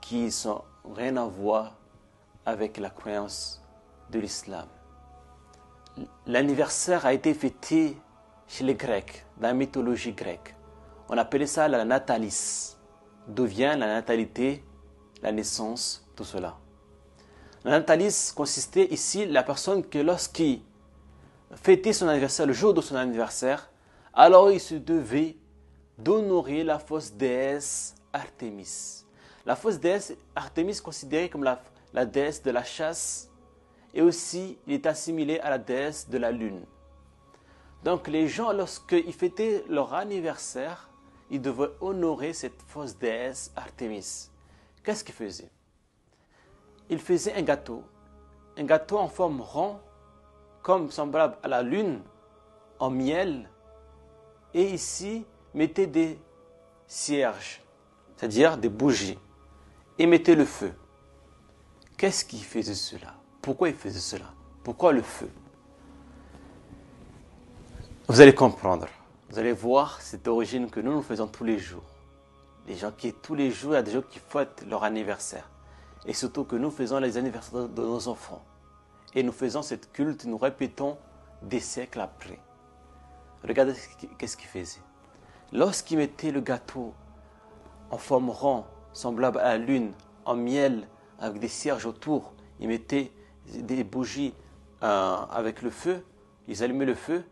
qui n'ont rien à voir avec la croyance de l'islam. L'anniversaire a été fêté chez les Grecs, dans la mythologie grecque. On appelait ça la natalis, d'où vient la natalité, la naissance, tout cela. La natalis consistait ici la personne que lorsqu'il fêtait son anniversaire, le jour de son anniversaire, alors il se devait d'honorer la fausse déesse Artémis. La fausse déesse Artémis considérée comme la déesse de la chasse et aussi il est assimilé à la déesse de la lune. Donc les gens, lorsqu'ils fêtaient leur anniversaire, ils devaient honorer cette fausse déesse Artémis. Qu'est-ce qu'ils faisaient? Ils faisaient un gâteau en forme rond, comme semblable à la lune, en miel, et ici, mettaient des cierges, c'est-à-dire des bougies, et mettaient le feu. Qu'est-ce qui faisait cela? Pourquoi ils faisaient cela? Pourquoi le feu? Vous allez comprendre. Vous allez voir cette origine que nous faisons tous les jours. Les gens qui, tous les jours, il y a des gens qui fêtent leur anniversaire. Et surtout que nous faisons les anniversaires de nos enfants. Et nous faisons cette culte, nous répétons des siècles après. Regardez qu'est-ce qu'ils faisaient. Lorsqu'ils mettaient le gâteau en forme rond, semblable à la lune, en miel, avec des cierges autour, ils mettaient des bougies avec le feu, ils allumaient le feu,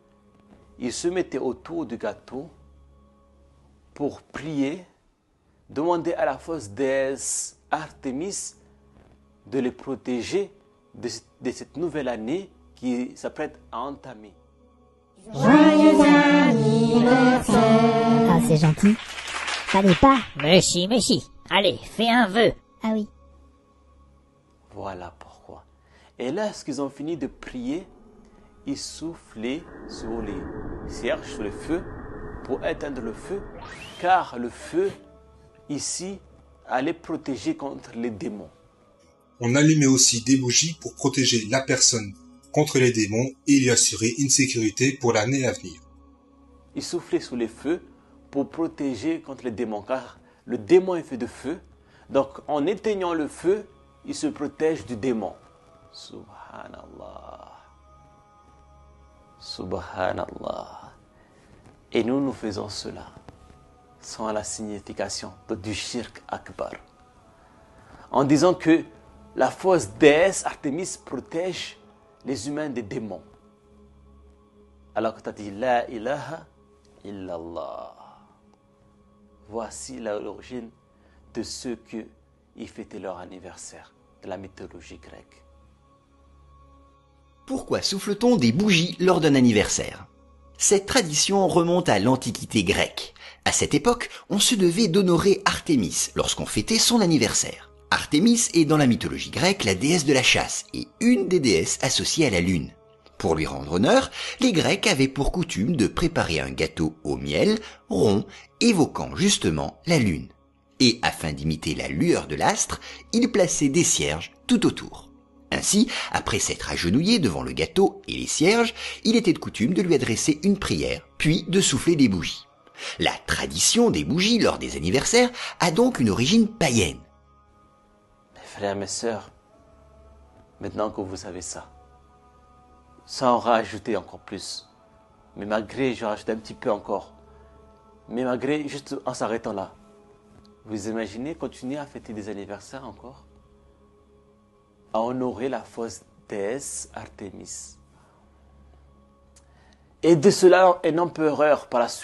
ils se mettaient autour du gâteau pour prier, demander à la fausse déesse Artémis de les protéger de cette nouvelle année qui s'apprête à entamer. Joyeux anniversaire! Ah, c'est gentil. Fallait pas. Mais si, allez, fais un vœu. Ah oui. Voilà pourquoi. Et lorsqu'ils ont fini de prier, ils soufflaient sur les cierges, sur le feu, pour éteindre le feu, car le feu, ici, allait protéger contre les démons. On allumait aussi des bougies pour protéger la personne contre les démons et lui assurer une sécurité pour l'année à venir. Ils soufflaient sur les feux pour protéger contre les démons, car le démon est fait de feu. Donc, en éteignant le feu, il se protège du démon. Subhanallah. Subhanallah. Et nous faisons cela sans la signification du shirk akbar. En disant que la fausse déesse Artémis protège les humains des démons. Alors que tu as dit La ilaha illallah. Voici l'origine de ceux qui fêtaient leur anniversaire, de la mythologie grecque. Pourquoi souffle-t-on des bougies lors d'un anniversaire? Cette tradition remonte à l'Antiquité grecque. À cette époque, on se devait d'honorer Artémis lorsqu'on fêtait son anniversaire. Artémis est dans la mythologie grecque la déesse de la chasse et une des déesses associées à la lune. Pour lui rendre honneur, les Grecs avaient pour coutume de préparer un gâteau au miel, rond, évoquant justement la lune. Et afin d'imiter la lueur de l'astre, ils plaçaient des cierges tout autour. Ainsi, après s'être agenouillé devant le gâteau et les cierges, il était de coutume de lui adresser une prière, puis de souffler des bougies. La tradition des bougies lors des anniversaires a donc une origine païenne. Mes frères, mes sœurs, maintenant que vous savez ça, sans rajouter encore plus, mais malgré, je rajoute un petit peu encore, mais malgré, juste en s'arrêtant là, vous imaginez continuer à fêter des anniversaires encore? À honorer la fausse déesse Artémis. Et de cela, un empereur par la suite